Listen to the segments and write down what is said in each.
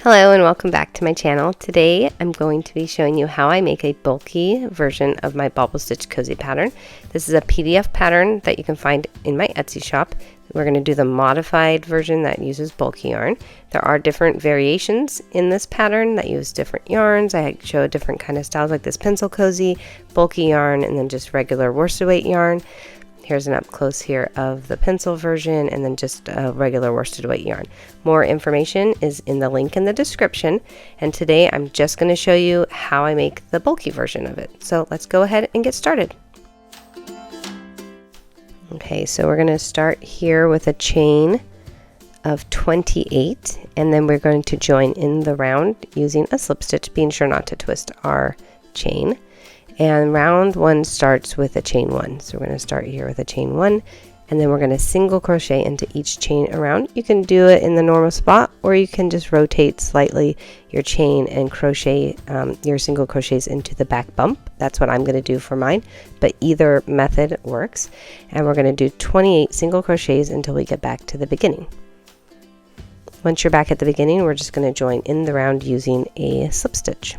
Hello and welcome back to my channel. Today I'm going to be showing you how I make a bulky version of my Bobble Stitch Cozy pattern. This is a PDF pattern that you can find in my Etsy shop. We're going to do the modified version that uses bulky yarn. There are different variations in this pattern that use different yarns. I show different kind of styles like this pencil cozy, bulky yarn, and then just regular worsted weight yarn. Here's an up close here of the pencil version and then just a regular worsted weight yarn. More information is in the link in the description, and today I'm just going to show you how I make the bulky version of it. So let's go ahead and get started. Okay, so we're going to start here with a chain of 28, and then we're going to join in the round using a slip stitch, being sure not to twist our chain. And round one starts with a chain one. So we're going to start here with a chain one, and then we're going to single crochet into each chain around. You can do it in the normal spot, or you can just rotate slightly your chain and crochet your single crochets into the back bump. That's what I'm going to do for mine, but either method works. And we're going to do 28 single crochets until we get back to the beginning. Once you're back at the beginning, we're just going to join in the round using a slip stitch.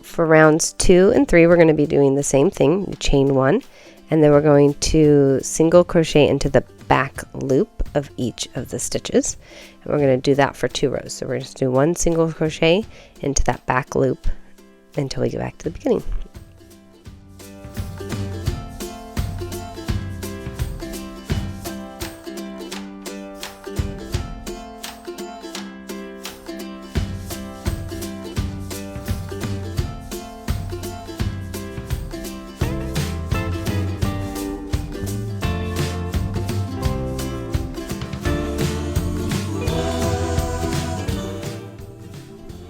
For rounds 2 and 3, we're going to be doing the same thing, chain one, and then we're going to single crochet into the back loop of each of the stitches. And we're going to do that for 2 rows. So we're just do one single crochet into that back loop until we get back to the beginning.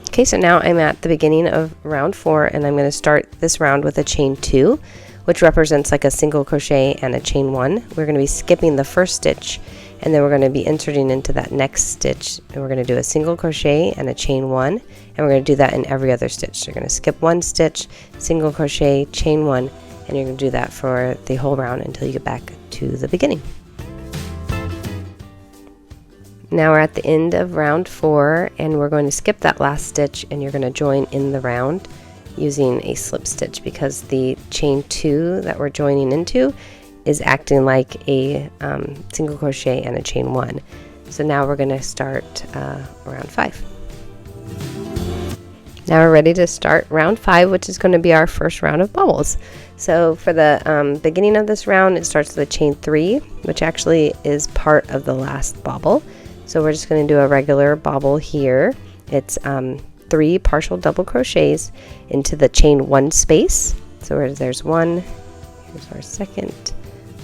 Okay, so now I'm at the beginning of round 4, and I'm going to start this round with a chain 2, which represents like a single crochet and a chain 1. We're going to be skipping the first stitch, and then we're going to be inserting into that next stitch, and we're going to do a single crochet and a chain 1, and we're going to do that in every other stitch. So you're going to skip one stitch, single crochet, chain 1, and you're going to do that for the whole round until you get back to the beginning. Now we're at the end of round 4, and we're going to skip that last stitch, and you're going to join in the round using a slip stitch, because the chain 2 that we're joining into is acting like a single crochet and a chain 1. So now we're going to start round 5. Now we're ready to start round 5, which is going to be our first round of bobbles. So for the beginning of this round, it starts with a chain 3, which actually is part of the last bobble. So we're just going to do a regular bobble here. It's 3 partial double crochets into the chain 1 space. So there's one, here's our second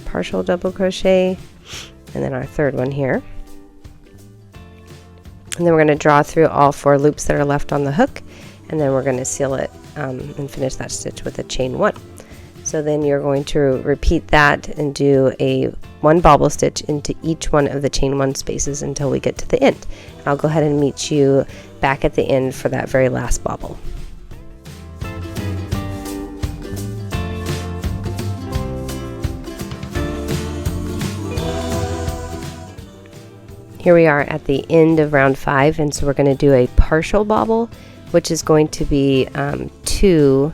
partial double crochet, and then our third one here. And then we're going to draw through all 4 loops that are left on the hook, and then we're going to seal it and finish that stitch with a chain 1. So then you're going to repeat that and do a 1 bobble stitch into each one of the chain 1 spaces until we get to the end. And I'll go ahead and meet you back at the end for that very last bobble. Here we are at the end of round 5, and so we're going to do a partial bobble, which is going to be 2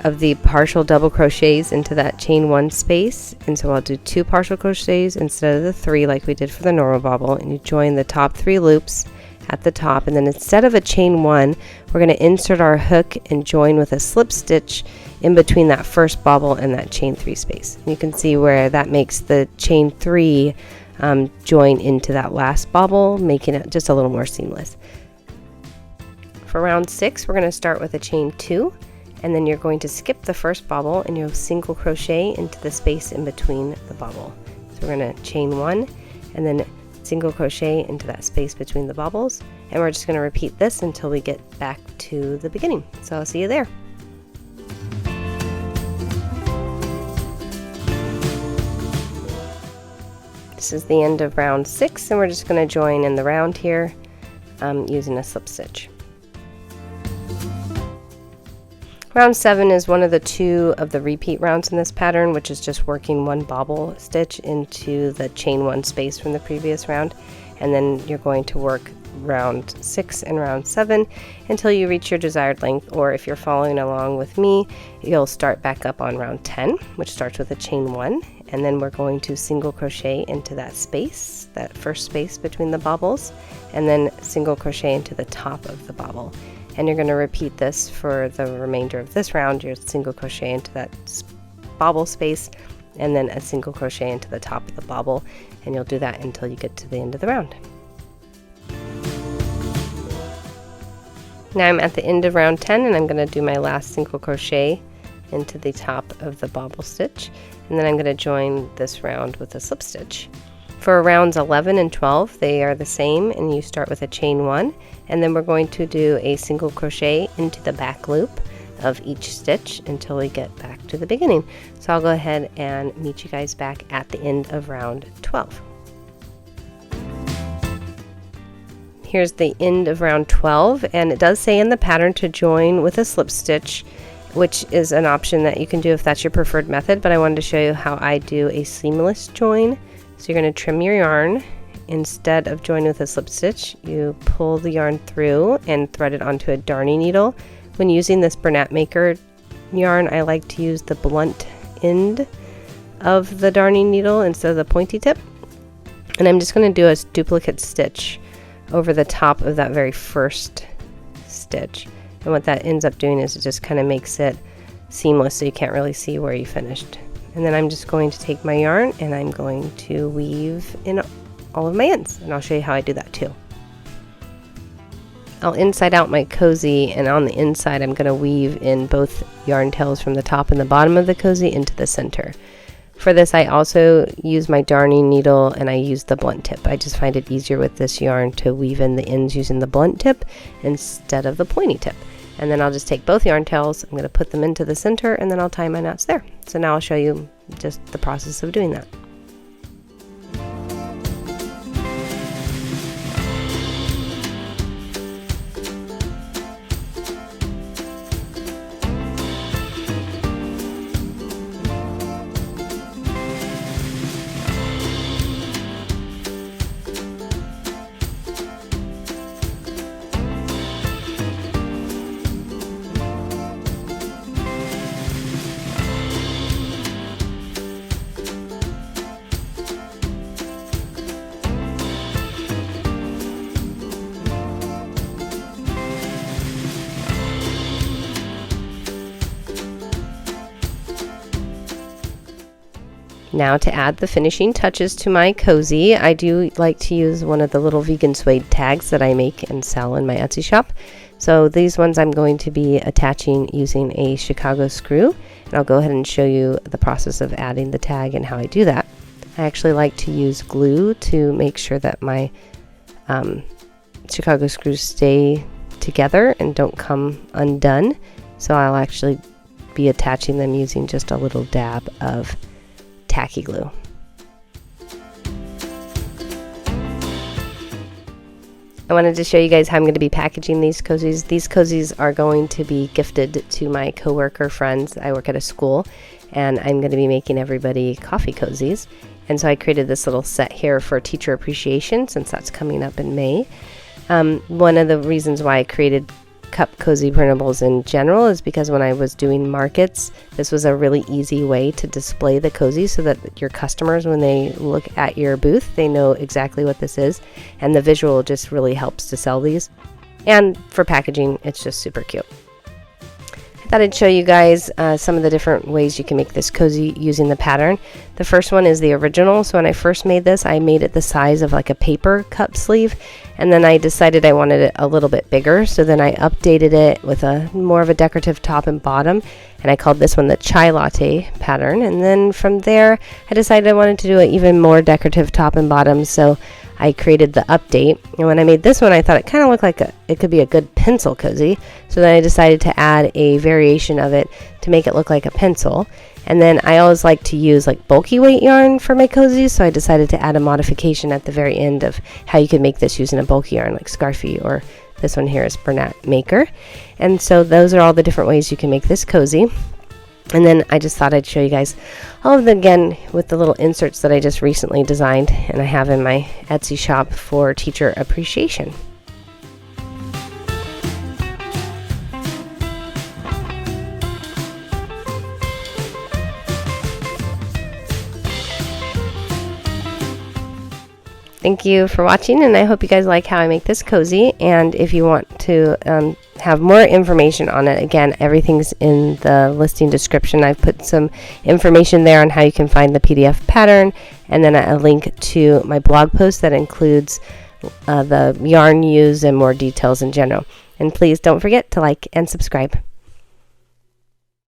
of the partial double crochets into that chain 1 space. And so I'll do 2 partial crochets instead of the 3 like we did for the normal bobble, and you join the top 3 loops at the top, and then instead of a chain 1, we're going to insert our hook and join with a slip stitch in between that first bobble and that chain 3 space. And you can see where that makes the chain 3 join into that last bobble, making it just a little more seamless. For round 6, we're going to start with a chain 2, and then you're going to skip the first bobble and you'll single crochet into the space in between the bobble. So we're going to chain 1 and then single crochet into that space between the bobbles, and we're just going to repeat this until we get back to the beginning. So I'll see you there. This is the end of round 6, and we're just going to join in the round here using a slip stitch. Round 7 is one of the 2 of the repeat rounds in this pattern, which is just working 1 bobble stitch into the chain 1 space from the previous round. and then you're going to work round 6 and round 7 until you reach your desired length, or if you're following along with me, you'll start back up on round 10, which starts with a chain 1, and then we're going to single crochet into that space, that first space between the bobbles, and then single crochet into the top of the bobble. And you're going to repeat this for the remainder of this round. You'll single crochet into that bobble space, and then a single crochet into the top of the bobble, and you'll do that until you get to the end of the round. Now I'm at the end of round 10, and I'm going to do my last single crochet into the top of the bobble stitch, and then I'm going to join this round with a slip stitch. For rounds 11 and 12, they are the same, and you start with a chain 1, and then we're going to do a single crochet into the back loop of each stitch until we get back to the beginning. So I'll go ahead and meet you guys back at the end of round 12. Here's the end of round 12, and it does say in the pattern to join with a slip stitch, which is an option that you can do if that's your preferred method, but I wanted to show you how I do a seamless join. So you're going to trim your yarn. Instead of joining with a slip stitch, you pull the yarn through and thread it onto a darning needle. When using this Bernat Maker yarn, I like to use the blunt end of the darning needle instead of the pointy tip. And I'm just going to do a duplicate stitch over the top of that very first stitch. And what that ends up doing is it just kind of makes it seamless so you can't really see where you finished. And then I'm just going to take my yarn and I'm going to weave in all of my ends, and I'll show you how I do that too. I'll inside out my cozy, and on the inside I'm going to weave in both yarn tails from the top and the bottom of the cozy into the center. For this I also use my darning needle and I use the blunt tip. I just find it easier with this yarn to weave in the ends using the blunt tip instead of the pointy tip. And then I'll just take both yarn tails, I'm going to put them into the center, and then I'll tie my knots there. So now I'll show you just the process of doing that. Now to add the finishing touches to my cozy, I do like to use one of the little vegan suede tags that I make and sell in my Etsy shop. So these ones I'm going to be attaching using a Chicago screw, and I'll go ahead and show you the process of adding the tag and how I do that. I actually like to use glue to make sure that my Chicago screws stay together and don't come undone. So I'll actually be attaching them using just a little dab of tacky glue. I wanted to show you guys how I'm going to be packaging these cozies. These cozies are going to be gifted to my coworker friends. I work at a school, and I'm going to be making everybody coffee cozies. And so I created this little set here for teacher appreciation, since that's coming up in May. One of the reasons why I created cup cozy printables in general is because when I was doing markets, this was a really easy way to display the cozy so that your customers, when they look at your booth, they know exactly what this is, and the visual just really helps to sell these. And for packaging, it's just super cute. I thought I'd show you guys some of the different ways you can make this cozy using the pattern. The first one is the original. So when I first made this, I made it the size of like a paper cup sleeve, and then I decided I wanted it a little bit bigger, so then I updated it with a more of a decorative top and bottom, and I called this one the chai latte pattern. And then from there I decided I wanted to do an even more decorative top and bottom, so I created the update. And when I made this one, I thought it kind of looked like it could be a good pencil cozy, so then I decided to add a variation of it to make it look like a pencil. And then I always like to use like bulky weight yarn for my cozies, so I decided to add a modification at the very end of how you could make this using a bulky yarn like Scarfie, or this one here is Bernat Maker. And so those are all the different ways you can make this cozy. And then I just thought I'd show you guys all of them again with the little inserts that I just recently designed and I have in my Etsy shop for teacher appreciation. Thank you for watching, and I hope you guys like how I make this cozy. And if you want to have more information on it, again, everything's in the listing description. I've put some information there on how you can find the PDF pattern, and then a link to my blog post that includes the yarn used and more details in general. And please don't forget to like and subscribe.